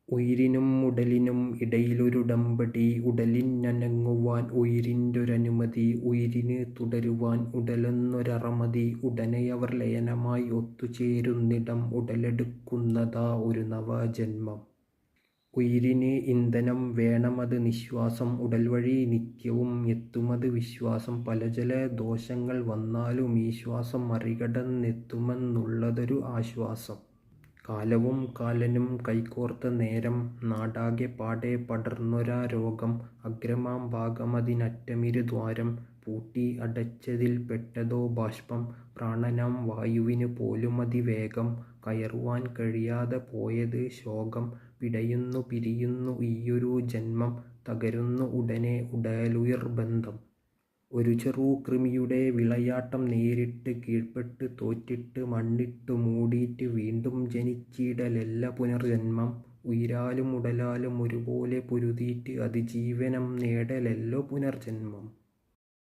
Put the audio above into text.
ഉയിരിനും ഉടലിനും ഇടയിലൊരുടമ്പടി, ഉടലിനനങ്ങുവാൻ ഉയിരിൻ്റൊരനുമതി, ഉയിരിന് തുടരുവാൻ ഉടലെന്നൊരറമതി. ഉടനെയവർ ലയനമായി ഒത്തുചേരുന്നിടം, ഉടലെടുക്കുന്നതാ ഒരു നവജന്മം. ഉയിരിന് ഇന്ധനം വേണമത് നിശ്വാസം, ഉടൽവഴി നിത്യവും എത്തുമത് വിശ്വാസം. പല ജലദോഷങ്ങൾ വന്നാലും ഈ ശ്വാസം മറികടന്നെത്തുമെന്നുള്ളതൊരു ആശ്വാസം. കാലവും കാലനും കൈകോർത്ത നേരം, നാടാകെ പാടെ പടർന്നൊരാ രോഗം. അഗ്രമാം ഭാഗമതിനറ്റമിരുദ്വാരം, പൂട്ടി അടച്ചതിൽ പെട്ടതോ ബാഷ്പം. പ്രാണനാം വായുവിന് പോലുമതിവേഗം, കയറുവാൻ കഴിയാതെ പോയത് ശോകം. പിടയുന്നു പിരിയുന്നു ഈയൊരു ജന്മം, തകരുന്നു ഉടനെ ഉടലുയിർബന്ധം. ഒരു ചെറുകൃമിയുടെ വിളയാട്ടം നേരിട്ട് കീഴ്പ്പെട്ട് തോറ്റിട്ട് മണ്ണിട്ടു മൂടിയിട്ട് വീണ്ടും ജനിച്ചിടലല്ല പുനർജന്മം. ഉയിരാലും ഉടലാലും ഒരുപോലെ പൊരുതിയിട്ട് അതിജീവനം നേടലല്ലോ പുനർജന്മം.